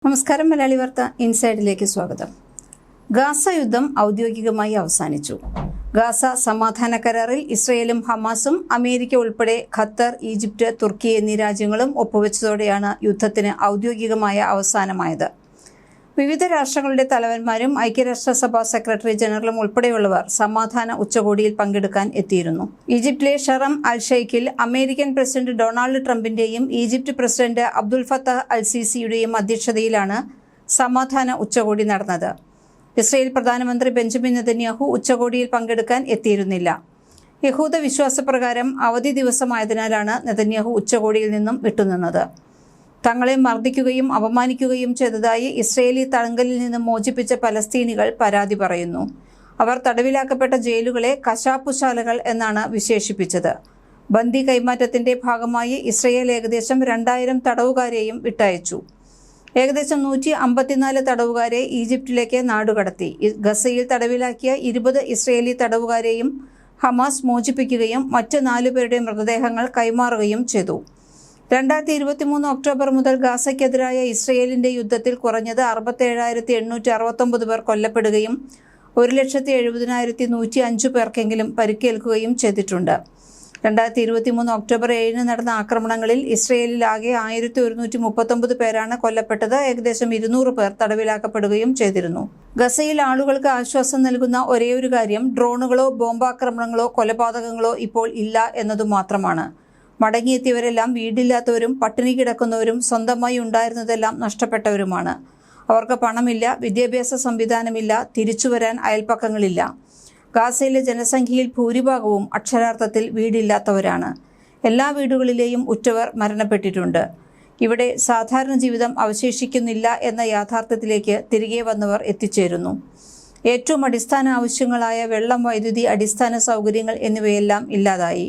നമസ്കാരം. മലയാളി വാർത്ത ഇൻസൈഡിലേക്ക് സ്വാഗതം. ഗാസ യുദ്ധം ഔദ്യോഗികമായി അവസാനിച്ചു. ഗാസ സമാധാന കരാറിൽ ഇസ്രയേലും ഹമാസും അമേരിക്ക ഉൾപ്പെടെ ഖത്തർ, ഈജിപ്ത്, തുർക്കി എന്നീ രാജ്യങ്ങളും ഒപ്പുവെച്ചതോടെയാണ് യുദ്ധത്തിന് ഔദ്യോഗികമായ അവസാനമായത്. വിവിധ രാഷ്ട്രങ്ങളുടെ തലവന്മാരും ഐക്യരാഷ്ട്രസഭാ സെക്രട്ടറി ജനറലും ഉൾപ്പെടെയുള്ളവർ സമാധാന ഉച്ചകോടിയിൽ പങ്കെടുക്കാൻ എത്തിയിരുന്നു. ഈജിപ്തിലെ ഷറം അൽ ഷെയ്ഖിൽ അമേരിക്കൻ പ്രസിഡന്റ് ഡൊണാൾഡ് ട്രംപിന്റെയും Egypt president Abdul Fattah al സിസിയുടെയും അധ്യക്ഷതയിലാണ് സമാധാന ഉച്ചകോടി നടന്നത്. ഇസ്രയേൽ പ്രധാനമന്ത്രി ബെഞ്ചമിൻ നെതന്യാഹു ഉച്ചകോടിയിൽ പങ്കെടുക്കാൻ എത്തിയിരുന്നില്ല. യഹൂദ വിശ്വാസപ്രകാരം അവധി ദിവസമായതിനാലാണ് നെതന്യാഹു ഉച്ചകോടിയിൽ നിന്നും വിട്ടുനിന്നത്. തങ്ങളെ മർദ്ദിക്കുകയും അപമാനിക്കുകയും ചെയ്തതായി ഇസ്രയേലി തടങ്കലിൽ നിന്ന് മോചിപ്പിച്ച പലസ്തീനികൾ പരാതി പറയുന്നു. അവർ തടവിലാക്കപ്പെട്ട ജയിലുകളെ കശാപ്പുശാലകൾ എന്നാണ് വിശേഷിപ്പിച്ചത്. ബന്ദി കൈമാറ്റത്തിന്റെ ഭാഗമായി ഇസ്രയേൽ ഏകദേശം 2000 തടവുകാരെയും വിട്ടയച്ചു. ഏകദേശം 154 തടവുകാരെ ഈജിപ്തിലേക്ക് നാടുകടത്തി. ഗസയിൽ തടവിലാക്കിയ 20 ഇസ്രയേലി തടവുകാരെയും ഹമാസ് മോചിപ്പിക്കുകയും മറ്റ് 4 പേരുടെ മൃതദേഹങ്ങൾ കൈമാറുകയും ചെയ്തു. 2023 ഒക്ടോബർ മുതൽ ഗാസയ്ക്കെതിരായ ഇസ്രയേലിന്റെ യുദ്ധത്തിൽ കുറഞ്ഞത് 67,869 പേർ കൊല്ലപ്പെടുകയും 1,70,105 പേർക്കെങ്കിലും പരിക്കേൽക്കുകയും ചെയ്തിട്ടുണ്ട്. 2023 ഒക്ടോബർ 7 നടന്ന ആക്രമണങ്ങളിൽ ഇസ്രയേലിൽ ആകെ 1,139 പേരാണ് കൊല്ലപ്പെട്ടത്. ഏകദേശം 200 പേർ തടവിലാക്കപ്പെടുകയും ചെയ്തിരുന്നു. ഗസയിൽ ആളുകൾക്ക് ആശ്വാസം നൽകുന്ന ഒരേയൊരു കാര്യം ഡ്രോണുകളോ ബോംബാക്രമണങ്ങളോ കൊലപാതകങ്ങളോ ഇപ്പോൾ ഇല്ല എന്നതു മാത്രമാണ്. മടങ്ങിയെത്തിയവരെല്ലാം വീടില്ലാത്തവരും പട്ടിണി കിടക്കുന്നവരും സ്വന്തമായി ഉണ്ടായിരുന്നതെല്ലാം നഷ്ടപ്പെട്ടവരുമാണ്. അവർക്ക് പണമില്ല, വിദ്യാഭ്യാസ സംവിധാനമില്ല, തിരിച്ചുവരാൻ അയൽപ്പക്കങ്ങളില്ല. ഗാസയിലെ ജനസംഖ്യയിൽ ഭൂരിഭാഗവും അക്ഷരാർത്ഥത്തിൽ വീടില്ലാത്തവരാണ്. എല്ലാ വീടുകളിലെയും ഉറ്റവർ മരണപ്പെട്ടിട്ടുണ്ട്. ഇവിടെ സാധാരണ ജീവിതം അവശേഷിക്കുന്നില്ല എന്ന യാഥാർത്ഥ്യത്തിലേക്ക് തിരികെ വന്നവർ എത്തിച്ചേരുന്നു. ഏറ്റവും അടിസ്ഥാന ആവശ്യങ്ങളായ വെള്ളം, വൈദ്യുതി, അടിസ്ഥാന സൗകര്യങ്ങൾ എന്നിവയെല്ലാം ഇല്ലാതായി.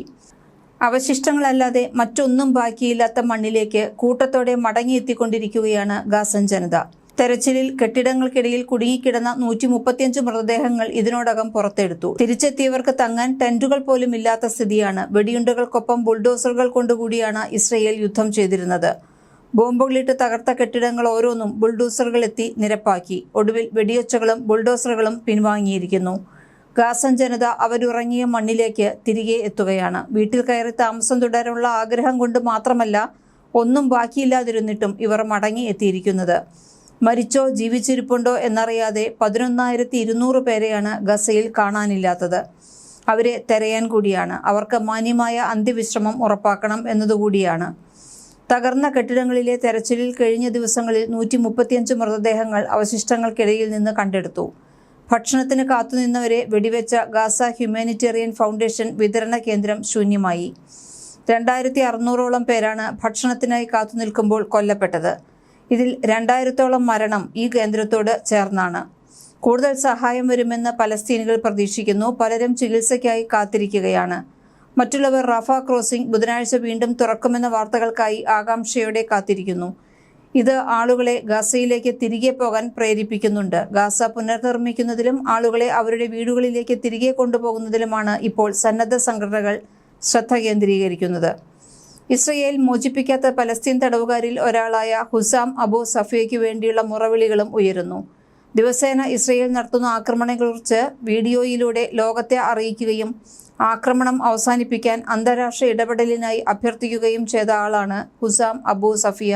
അവശിഷ്ടങ്ങളല്ലാതെ മറ്റൊന്നും ബാക്കിയില്ലാത്ത മണ്ണിലേക്ക് കൂട്ടത്തോടെ മടങ്ങിയെത്തിക്കൊണ്ടിരിക്കുകയാണ് ഗാസൻ ജനത. തെരച്ചിലിൽ കെട്ടിടങ്ങൾക്കിടയിൽ കുടുങ്ങിക്കിടന്ന 135 മൃതദേഹങ്ങൾ ഇതിനോടകം പുറത്തെടുത്തു. തിരിച്ചെത്തിയവർക്ക് തങ്ങാൻ ടെന്റുകൾ പോലും ഇല്ലാത്ത സ്ഥിതിയാണ്. വെടിയുണ്ടകൾക്കൊപ്പം ബുൾഡോസറുകൾ കൊണ്ടുകൂടിയാണ് ഇസ്രയേൽ യുദ്ധം ചെയ്തിരുന്നത്. ബോംബുകളിട്ട് തകർത്ത കെട്ടിടങ്ങൾ ഓരോന്നും ബുൾഡോസറുകൾ എത്തി നിരപ്പാക്കി. ഒടുവിൽ വെടിയൊച്ചകളും ബുൾഡോസറുകളും പിൻവാങ്ങിയിരിക്കുന്നു. ഗാസൻ ജനത അവരുറങ്ങിയ മണ്ണിലേക്ക് തിരികെ എത്തുകയാണ്. വീട്ടിൽ കയറി താമസം തുടരാനുള്ള ആഗ്രഹം കൊണ്ട് മാത്രമല്ല, ഒന്നും ബാക്കിയില്ലാതിരുന്നിട്ടും ഇവർ മടങ്ങി എത്തിയിരിക്കുന്നത്. മരിച്ചോ ജീവിച്ചിരിപ്പുണ്ടോ എന്നറിയാതെ 11,200 പേരെയാണ് ഗസയിൽ കാണാനില്ലാത്തത്. അവരെ തെരയാൻ കൂടിയാണ്. അവർക്ക് മാന്യമായ അന്ത്യവിശ്രമം ഉറപ്പാക്കണം എന്നതുകൂടിയാണ്. തകർന്ന കെട്ടിടങ്ങളിലെ തെരച്ചിലിൽ കഴിഞ്ഞ ദിവസങ്ങളിൽ 135 മൃതദേഹങ്ങൾ അവശിഷ്ടങ്ങൾക്കിടയിൽ നിന്ന് കണ്ടെടുത്തു. ഭക്ഷണത്തിന് കാത്തുനിന്നവരെ വെടിവെച്ച ഗാസ ഹ്യൂമാനിറ്റേറിയൻ ഫൗണ്ടേഷൻ വിതരണ കേന്ദ്രം ശൂന്യമായി. 2,600ഓളം പേരാണ് ഭക്ഷണത്തിനായി കാത്തുനിൽക്കുമ്പോൾ കൊല്ലപ്പെട്ടത്. ഇതിൽ 2,000ഓളം മരണം ഈ കേന്ദ്രത്തോട് ചേർന്നാണ്. കൂടുതൽ സഹായം വരുമെന്ന് പലസ്തീനികൾ പ്രതീക്ഷിക്കുന്നു. പലരും ചികിത്സയ്ക്കായി കാത്തിരിക്കുകയാണ്. മറ്റുള്ളവർ റഫ ക്രോസിംഗ് ബുധനാഴ്ച വീണ്ടും തുറക്കുമെന്ന വാർത്തകൾക്കായി ആകാംക്ഷയോടെ കാത്തിരിക്കുന്നു. ഇത് ആളുകളെ ഗാസയിലേക്ക് തിരികെ പോകാൻ പ്രേരിപ്പിക്കുന്നുണ്ട്. ഗാസ പുനർനിർമ്മിക്കുന്നതിലും ആളുകളെ അവരുടെ വീടുകളിലേക്ക് തിരികെ കൊണ്ടുപോകുന്നതിലുമാണ് ഇപ്പോൾ സന്നദ്ധ സംഘടനകൾ ശ്രദ്ധ കേന്ദ്രീകരിക്കുന്നത്. ഇസ്രയേൽ മോചിപ്പിക്കാത്ത പലസ്തീൻ തടവുകാരിൽ ഒരാളായ ഹുസാം അബു സഫിയയ്ക്ക് വേണ്ടിയുള്ള മുറവിളികളും ഉയരുന്നു. ദിവസേന ഇസ്രയേൽ നടത്തുന്ന ആക്രമണങ്ങളെക്കുറിച്ച് വീഡിയോയിലൂടെ ലോകത്തെ അറിയിക്കുകയും ആക്രമണം അവസാനിപ്പിക്കാൻ അന്താരാഷ്ട്ര ഇടപെടലിനായി അഭ്യർത്ഥിക്കുകയും ചെയ്ത ആളാണ് ഹുസാം അബു സഫിയ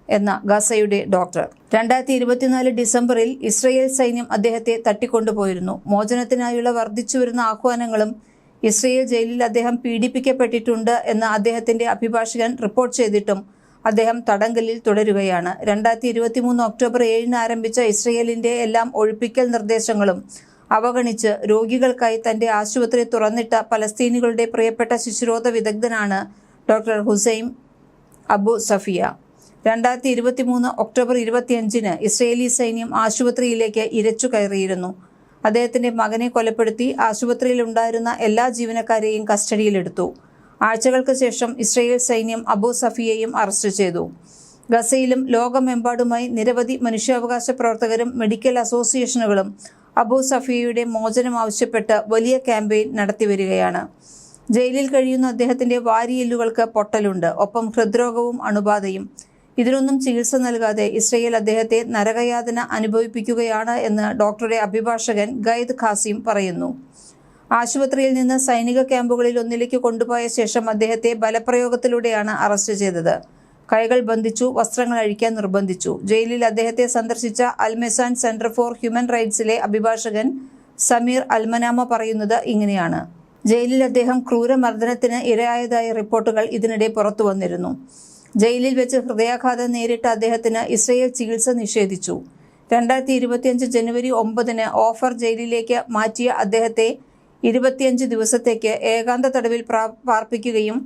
എന്ന ഗസയുടെ ഡോക്ടർ. 2024 ഡിസംബറിൽ ഇസ്രയേൽ സൈന്യം അദ്ദേഹത്തെ തട്ടിക്കൊണ്ടുപോയിരുന്നു. മോചനത്തിനായുള്ള വർദ്ധിച്ചുവരുന്ന ആഹ്വാനങ്ങളും ഇസ്രയേൽ ജയിലിൽ അദ്ദേഹം പീഡിപ്പിക്കപ്പെട്ടിട്ടുണ്ട് എന്ന് അദ്ദേഹത്തിന്റെ അഭിഭാഷകൻ റിപ്പോർട്ട് ചെയ്തിട്ടും അദ്ദേഹം തടങ്കലിൽ തുടരുകയാണ്. 2023 ഒക്ടോബർ 7 ആരംഭിച്ച ഇസ്രയേലിന്റെ എല്ലാം ഒഴിപ്പിക്കൽ നിർദ്ദേശങ്ങളും അവഗണിച്ച് രോഗികൾക്കായി തന്റെ ആശുപത്രി തുറന്നിട്ട പലസ്തീനികളുടെ പ്രിയപ്പെട്ട ശിശുരോധ വിദഗ്ധനാണ് doctor Hussam Abu Safiya. 2023 October 25 Israeli സൈന്യം ആശുപത്രിയിലേക്ക് ഇരച്ചു കയറിയിരുന്നു. അദ്ദേഹത്തിന്റെ മകനെ കൊലപ്പെടുത്തി ആശുപത്രിയിലുണ്ടായിരുന്ന എല്ലാ ജീവനക്കാരെയും കസ്റ്റഡിയിലെടുത്തു. ആഴ്ചകൾക്ക് ശേഷം ഇസ്രയേൽ സൈന്യം അബു സഫിയയെയും അറസ്റ്റ് ചെയ്തു. ഗസയിലും ലോകമെമ്പാടുമായി നിരവധി മനുഷ്യാവകാശ പ്രവർത്തകരും മെഡിക്കൽ അസോസിയേഷനുകളും അബു സഫിയയുടെ മോചനം ആവശ്യപ്പെട്ട് വലിയ ക്യാമ്പയിൻ നടത്തിവരികയാണ്. ജയിലിൽ കഴിയുന്ന അദ്ദേഹത്തിന്റെ വാരിയെല്ലുകൾക്ക് പൊട്ടലുണ്ട്. ഒപ്പം ഹൃദ്രോഗവും അണുബാധയും. ഇതിനൊന്നും ചികിത്സ നൽകാതെ ഇസ്രയേൽ അദ്ദേഹത്തെ നരകയാതന അനുഭവിപ്പിക്കുകയാണ് എന്ന് ഡോക്ടറുടെ അഭിഭാഷകൻ ഗൈദ് ഖാസിം പറയുന്നു. ആശുപത്രിയിൽ നിന്ന് സൈനിക ക്യാമ്പുകളിൽ ഒന്നിലേക്ക് കൊണ്ടുപോയ ശേഷം അദ്ദേഹത്തെ ബലപ്രയോഗത്തിലൂടെയാണ് അറസ്റ്റ് ചെയ്തത്. കൈകൾ ബന്ധിച്ചു, വസ്ത്രങ്ങൾ അഴിക്കാൻ നിർബന്ധിച്ചു. ജയിലിൽ അദ്ദേഹത്തെ സന്ദർശിച്ച അൽമെസാൻ സെന്റർ ഫോർ ഹ്യൂമൻ റൈറ്റ്സിലെ അഭിഭാഷകൻ സമീർ അൽമനാമ പറയുന്നത് ഇങ്ങനെയാണ്. ജയിലിൽ അദ്ദേഹം ക്രൂരമർദ്ദനത്തിന് ഇരയായതായ റിപ്പോർട്ടുകൾ ഇതിനിടെ പുറത്തു വന്നിരുന്നു. ജയിലിൽ വെച്ച് ഹൃദയാഘാതം നേരിട്ട അദ്ദേഹത്തിന് ഇസ്രയേൽ ചികിത്സ നിഷേധിച്ചു. 2025 ജനുവരി 9 ഓഫർ ജയിലിലേക്ക് മാറ്റിയ അദ്ദേഹത്തെ 25 ദിവസത്തേക്ക് ഏകാന്ത തടവിൽ പാർപ്പിക്കുകയും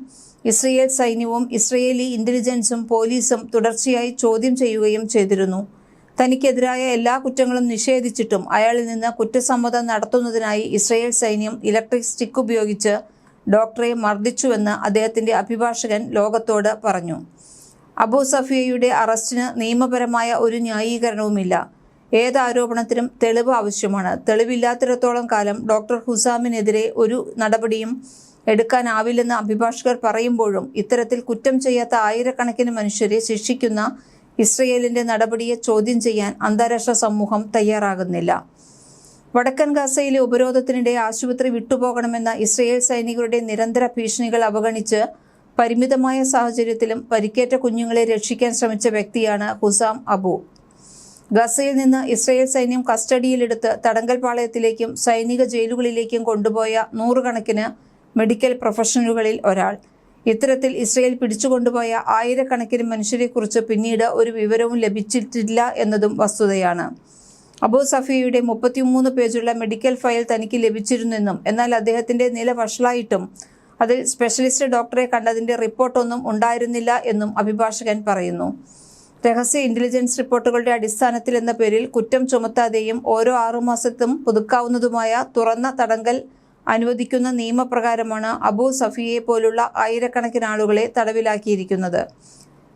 ഇസ്രയേൽ സൈന്യവും ഇസ്രയേലി ഇന്റലിജൻസും പോലീസും തുടർച്ചയായി ചോദ്യം ചെയ്യുകയും ചെയ്തിരുന്നു. തനിക്കെതിരായ എല്ലാ കുറ്റങ്ങളും നിഷേധിച്ചിട്ടും അയാളിൽ നിന്ന് കുറ്റസമ്മതം നടത്തുന്നതിനായി ഇസ്രയേൽ സൈന്യം ഇലക്ട്രിക് സ്റ്റിക്ക് ഉപയോഗിച്ച് ഡോക്ടറെ മർദ്ദിച്ചുവെന്ന് അദ്ദേഹത്തിന്റെ അഭിഭാഷകൻ ലോകത്തോട് പറഞ്ഞു. അബു സഫിയയുടെ അറസ്റ്റിന് നിയമപരമായ ഒരു ന്യായീകരണവുമില്ല. ഏത് ആരോപണത്തിനും തെളിവ് ആവശ്യമാണ്. തെളിവില്ലാത്തിടത്തോളം കാലം ഡോക്ടർ ഹുസാമിനെതിരെ ഒരു നടപടിയും എടുക്കാനാവില്ലെന്ന് അഭിഭാഷകർ പറയുമ്പോഴും ഇത്തരത്തിൽ കുറ്റം ചെയ്യാത്ത ആയിരക്കണക്കിന് മനുഷ്യരെ ശിക്ഷിക്കുന്ന ഇസ്രയേലിന്റെ നടപടിയെ ചോദ്യം ചെയ്യാൻ അന്താരാഷ്ട്ര സമൂഹം തയ്യാറാകുന്നില്ല. വടക്കൻ ഗാസയിലെ ഉപരോധത്തിനിടെ ആശുപത്രി വിട്ടുപോകണമെന്ന ഇസ്രയേൽ സൈനികരുടെ നിരന്തര ഭീഷണികൾ അവഗണിച്ച് പരിമിതമായ സാഹചര്യത്തിലും പരിക്കേറ്റ കുഞ്ഞുങ്ങളെ രക്ഷിക്കാൻ ശ്രമിച്ച വ്യക്തിയാണ് ഹുസാം അബു. ഗസയിൽ നിന്ന് ഇസ്രയേൽ സൈന്യം കസ്റ്റഡിയിലെടുത്ത് തടങ്കൽ പാളയത്തിലേക്കും സൈനിക ജയിലുകളിലേക്കും കൊണ്ടുപോയ 100 കണക്കിന് മെഡിക്കൽ പ്രൊഫഷണലുകളിൽ ഒരാൾ. ഇത്തരത്തിൽ ഇസ്രയേൽ പിടിച്ചുകൊണ്ടുപോയ ആയിരക്കണക്കിന് മനുഷ്യരെക്കുറിച്ച് പിന്നീട് ഒരു വിവരവും ലഭിച്ചിട്ടില്ല എന്നതും വസ്തുതയാണ്. അബു സഫിയയുടെ 33 പേജുള്ള മെഡിക്കൽ ഫയൽ തനിക്ക് ലഭിച്ചിരുന്നെന്നും എന്നാൽ അദ്ദേഹത്തിന്റെ നില വഷളായിട്ടും അതിൽ സ്പെഷ്യലിസ്റ്റ് ഡോക്ടറെ കണ്ടതിന്റെ റിപ്പോർട്ടൊന്നും ഉണ്ടായിരുന്നില്ല എന്നും അഭിഭാഷകൻ പറയുന്നു. രഹസ്യ ഇന്റലിജൻസ് റിപ്പോർട്ടുകളുടെ അടിസ്ഥാനത്തിൽ എന്ന പേരിൽ കുറ്റം ചുമത്താതെയും ഓരോ 6 മാസത്തും പുതുക്കാവുന്നതുമായ തുറന്ന തടങ്കൽ അനുവദിക്കുന്ന നിയമപ്രകാരമാണ് അബു സഫിയയെ പോലുള്ള ആയിരക്കണക്കിന് ആളുകളെ തടവിലാക്കിയിരിക്കുന്നത്.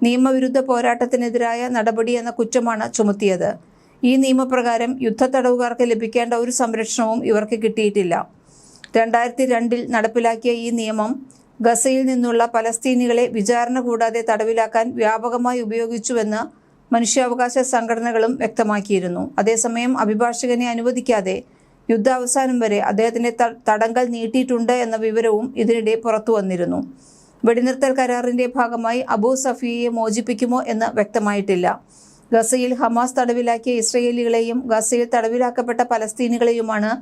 നിയമവിരുദ്ധ പോരാട്ടത്തിനെതിരായ നടപടി എന്ന കുറ്റമാണ് ചുമത്തിയത്. ഈ നിയമപ്രകാരം യുദ്ധത്തടവുകാർക്ക് ലഭിക്കേണ്ട ഒരു സംരക്ഷണവും ഇവർക്ക് കിട്ടിയിട്ടില്ല. 2002 നടപ്പിലാക്കിയ ഈ നിയമം ഗസയിൽ നിന്നുള്ള പലസ്തീനികളെ വിചാരണ കൂടാതെ തടവിലാക്കാൻ വ്യാപകമായി ഉപയോഗിച്ചുവെന്ന് മനുഷ്യാവകാശ സംഘടനകളും വ്യക്തമാക്കിയിരുന്നു. അതേസമയം അഭിഭാഷകനെ അനുവദിക്കാതെ യുദ്ധാവസാനം വരെ അദ്ദേഹത്തിന്റെ തടങ്കൽ നീട്ടിയിട്ടുണ്ട് എന്ന വിവരവും ഇതിനിടെ പുറത്തു വന്നിരുന്നു. വെടിനിർത്തൽ കരാറിന്റെ ഭാഗമായി അബു സഫിയയെ മോചിപ്പിക്കുമോ എന്ന് വ്യക്തമായിട്ടില്ല. ഗസയിൽ ഹമാസ് തടവിലാക്കിയ ഇസ്രയേലികളെയും ഗസയിൽ തടവിലാക്കപ്പെട്ട പലസ്തീനികളെയുമാണ്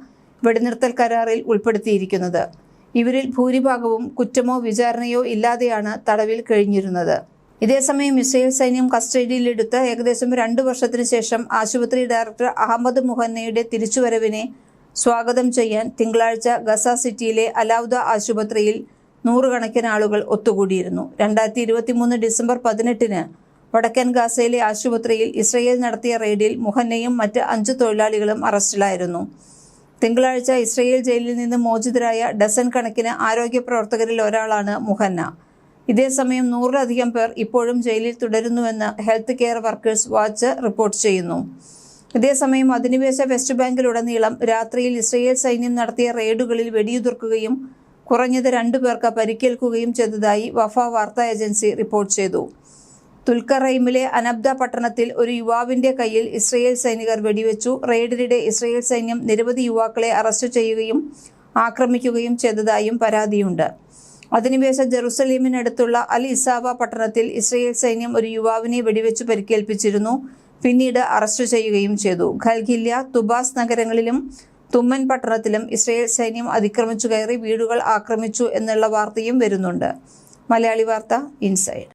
വെടിനിർത്തൽ കരാറിൽ ഉൾപ്പെടുത്തിയിരിക്കുന്നത്. ഇവരിൽ ഭൂരിഭാഗവും കുറ്റമോ വിചാരണയോ ഇല്ലാതെയാണ് തടവിൽ കഴിഞ്ഞിരുന്നത്. ഇതേസമയം ഇസ്രയേൽ സൈന്യം കസ്റ്റഡിയിലെടുത്ത് ഏകദേശം 2 വർഷത്തിനു ശേഷം ആശുപത്രി ഡയറക്ടർ അഹമ്മദ് മുഹന്നയുടെ തിരിച്ചുവരവിനെ സ്വാഗതം ചെയ്യാൻ തിങ്കളാഴ്ച ഗസ സിറ്റിയിലെ അലാവുദ ആശുപത്രിയിൽ 100 കണക്കിന് ആളുകൾ ഒത്തുകൂടിയിരുന്നു. 2023 ഡിസംബർ 18 വടക്കൻ ഗാസയിലെ ആശുപത്രിയിൽ ഇസ്രയേൽ നടത്തിയ റെയ്ഡിൽ മുഹന്നയും മറ്റ് 5 തൊഴിലാളികളും അറസ്റ്റിലായിരുന്നു. തിങ്കളാഴ്ച ഇസ്രയേൽ ജയിലിൽ നിന്ന് മോചിതരായ ഡസൻ കണക്കിന് ആരോഗ്യ പ്രവർത്തകരിൽ ഒരാളാണ് മുഹന്ന. ഇതേസമയം 100-ലധികം പേർ ഇപ്പോഴും ജയിലിൽ തുടരുന്നുവെന്ന് health care workers watch report ചെയ്യുന്നു. ഇതേസമയം അധിനിവേശ വെസ്റ്റ് ബാങ്കിലുടനീളം രാത്രിയിൽ ഇസ്രയേൽ സൈന്യം നടത്തിയ റെയ്ഡുകളിൽ വെടിയുതിർക്കുകയും കുറഞ്ഞത് 2 പേർക്ക് പരിക്കേൽക്കുകയും ചെയ്തതായി വഫ വാർത്താ ഏജൻസി റിപ്പോർട്ട് ചെയ്തു. തുൽക്കറൈമിലെ അനബ്ദ പട്ടണത്തിൽ ഒരു യുവാവിന്റെ കയ്യിൽ ഇസ്രയേൽ സൈനികർ വെടിവെച്ചു. റെയ്ഡിനിടെ ഇസ്രയേൽ സൈന്യം നിരവധി യുവാക്കളെ അറസ്റ്റ് ചെയ്യുകയും ആക്രമിക്കുകയും ചെയ്തതായും പരാതിയുണ്ട്. അധിനിവേശ ജെറുസലേമിനടുത്തുള്ള അൽ ഇസാവ പട്ടണത്തിൽ ഇസ്രയേൽ സൈന്യം ഒരു യുവാവിനെ വെടിവെച്ചു പരിക്കേൽപ്പിച്ചിരുന്നു. പിന്നീട് അറസ്റ്റ് ചെയ്യുകയും ചെയ്തു. ഖൽഗില്യ, തുബാസ് നഗരങ്ങളിലും തുമ്മൻ പട്ടണത്തിലും ഇസ്രയേൽ സൈന്യം അതിക്രമിച്ചു കയറി വീടുകൾ ആക്രമിച്ചു എന്നുള്ള വാർത്തയും വരുന്നുണ്ട്. മലയാളി വാർത്ത ഇൻസൈഡ്.